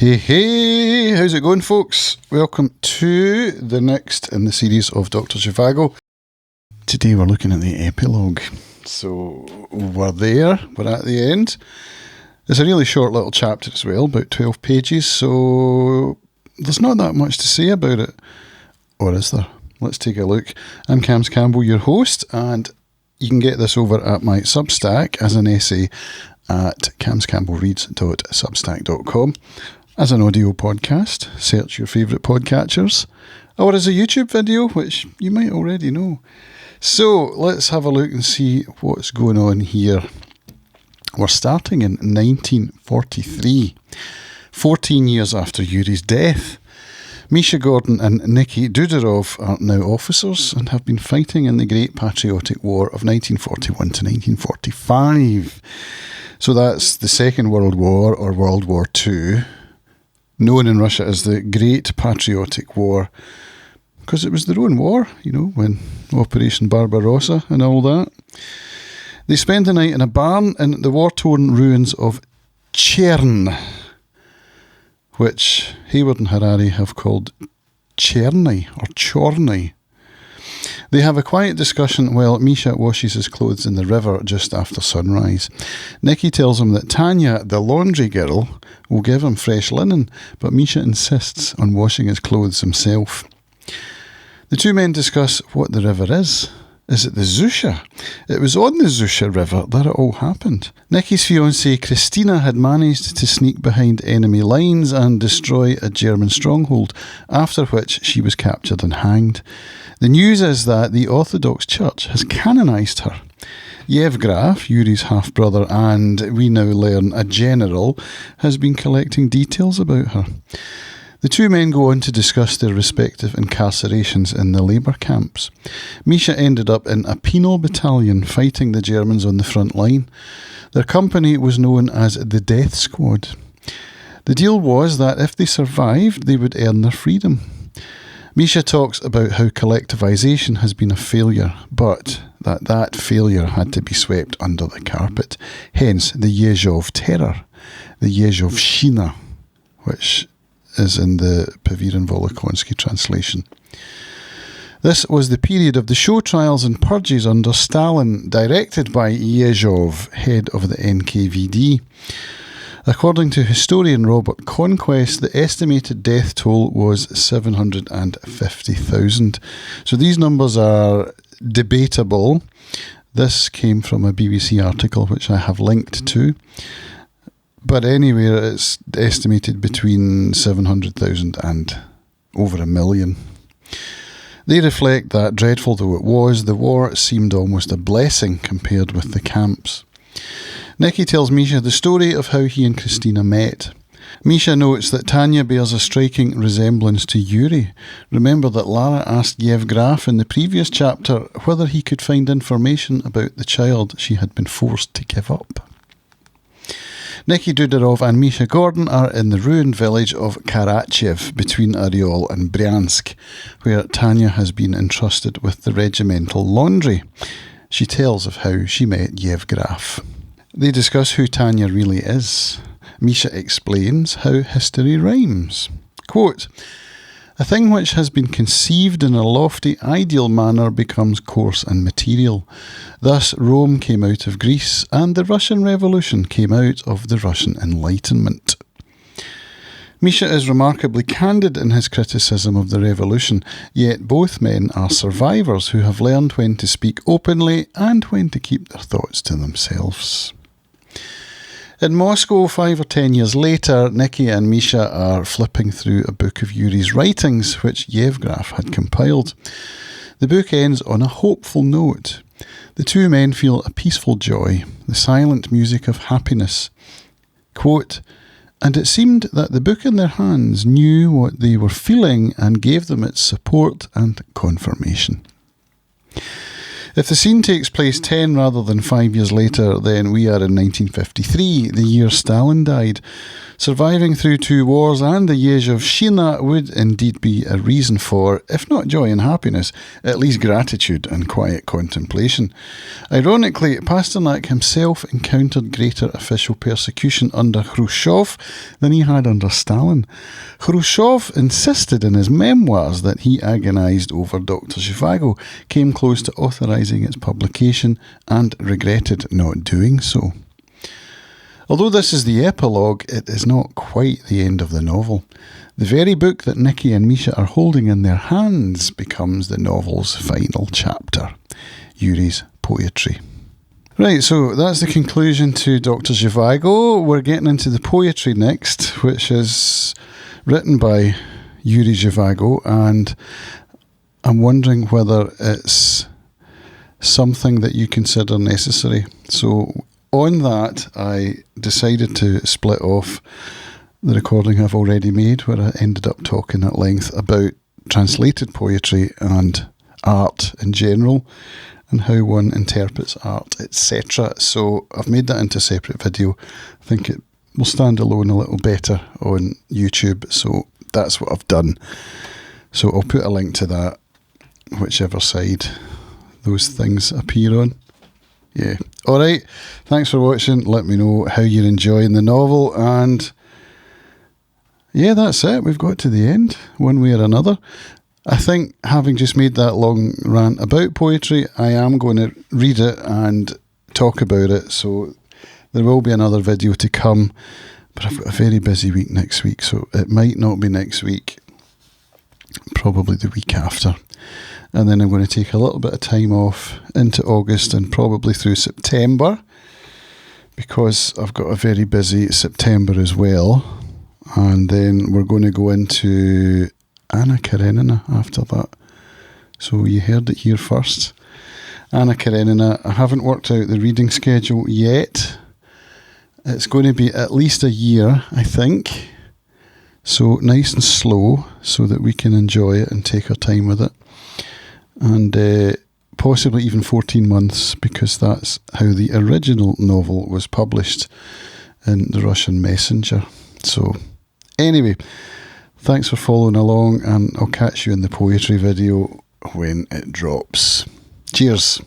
Hey, how's it going, folks? Welcome to the next in the series of Dr. Zhivago. Today we're looking at the epilogue. So we're there, we're at the end. It's a really short little chapter as well, about 12 pages, so there's not that much to say about it. Or is there? Let's take a look. I'm Cams Campbell, your host, and you can get this over at my Substack as an essay at camscampbellreads.substack.com. As an audio podcast, search your favourite podcatchers, or as a YouTube video, which you might already know. So let's have a look and see what's going on here. We're starting in 1943, 14 years after Yury's death. Misha, Gordon and Nicky Dudorov are now officers and have been fighting in the Great Patriotic War of 1941 to 1945. So that's the Second World War, or World War II, known in Russia as the Great Patriotic War, because it was their own war, when Operation Barbarossa and all that. They spend the night in a barn in the war-torn ruins of Chern, which Hayward and Harari have called Cherny or Chorny. They have a quiet discussion while Misha washes his clothes in the river just after sunrise. Nicky tells him that Tanya, the laundry girl, will give him fresh linen, but Misha insists on washing his clothes himself. The two men discuss what the river is. Is it the Zusha? It was on the Zusha River that it all happened. Nicky's fiancée Christina had managed to sneak behind enemy lines and destroy a German stronghold, after which she was captured and hanged. The news is that the Orthodox Church has canonised her. Yezhov, Yury's half-brother and, we now learn, a general, has been collecting details about her. The two men go on to discuss their respective incarcerations in the labour camps. Misha ended up in a penal battalion fighting the Germans on the front line. Their company was known as the Death Squad. The deal was that if they survived, they would earn their freedom. Misha talks about how collectivisation has been a failure, but that failure had to be swept under the carpet. Hence the Yezhov terror, the Yezhovshchina, which is in the Pavirin-Volokonsky translation. This was the period of the show trials and purges under Stalin, directed by Yezhov, head of the NKVD. According to historian Robert Conquest, the estimated death toll was 750,000. So these numbers are debatable. This came from a BBC article which I have linked to. But anyway, it's estimated between 700,000 and over 1 million. They reflect that, dreadful though it was, the war seemed almost a blessing compared with the camps. Nicky tells Misha the story of how he and Christina met. Misha notes that Tanya bears a striking resemblance to Yury. Remember that Lara asked Yezhov in the previous chapter whether he could find information about the child she had been forced to give up. Nicky Dudorov and Misha Gordon are in the ruined village of Khrushchev between Oryol and Bryansk, where Tanya has been entrusted with the regimental laundry. She tells of how she met Yezhov. They discuss who Tanya really is. Misha explains how history rhymes. Quote, "A thing which has been conceived in a lofty, ideal manner becomes coarse and material. Thus Rome came out of Greece, and the Russian Revolution came out of the Russian Enlightenment." Misha is remarkably candid in his criticism of the revolution, yet both men are survivors who have learned when to speak openly and when to keep their thoughts to themselves. In Moscow, 5 or 10 years later, Nicky and Misha are flipping through a book of Yury's writings, which Yezhov had compiled. The book ends on a hopeful note. The two men feel a peaceful joy, the silent music of happiness. Quote, "And it seemed that the book in their hands knew what they were feeling and gave them its support and confirmation." If the scene takes place 10 rather than 5 years later, then we are in 1953, the year Stalin died. Surviving through 2 wars and the Yezhov would indeed be a reason for, if not joy and happiness, at least gratitude and quiet contemplation. Ironically, Pasternak himself encountered greater official persecution under Khrushchev than he had under Stalin. Khrushchev insisted in his memoirs that he agonised over Dr. Zhivago, came close to authorising its publication, and regretted not doing so. Although this is the epilogue, it is not quite the end of the novel. The very book that Nicky and Misha are holding in their hands becomes the novel's final chapter, Yury's poetry. Right, so that's the conclusion to Dr. Zhivago. We're getting into the poetry next, which is written by Yury Zhivago, and I'm wondering whether it's something that you consider necessary. So on that, I decided to split off the recording I've already made, where I ended up talking at length about translated poetry and art in general, and how one interprets art, etc. So I've made that into a separate video. I think it will stand alone a little better on YouTube, so that's what I've done. So I'll put a link to that, whichever side those things appear on. Yeah. Alright, thanks for watching. Let me know how you're enjoying the novel, and yeah, that's it. We've got to the end, one way or another. I think, having just made that long rant about poetry, I am going to read it and talk about it, so there will be another video to come, but I've got a very busy week next week, so it might not be next week, probably the week after. And then I'm going to take a little bit of time off into August and probably through September, because I've got a very busy September as well. And then we're going to go into Anna Karenina after that. So you heard it here first. Anna Karenina. I haven't worked out the reading schedule yet. It's going to be at least a year, I think. So nice and slow, so that we can enjoy it and take our time with it. And possibly even 14 months, because that's how the original novel was published in the Russian Messenger. So anyway, thanks for following along, and I'll catch you in the poetry video when it drops. Cheers.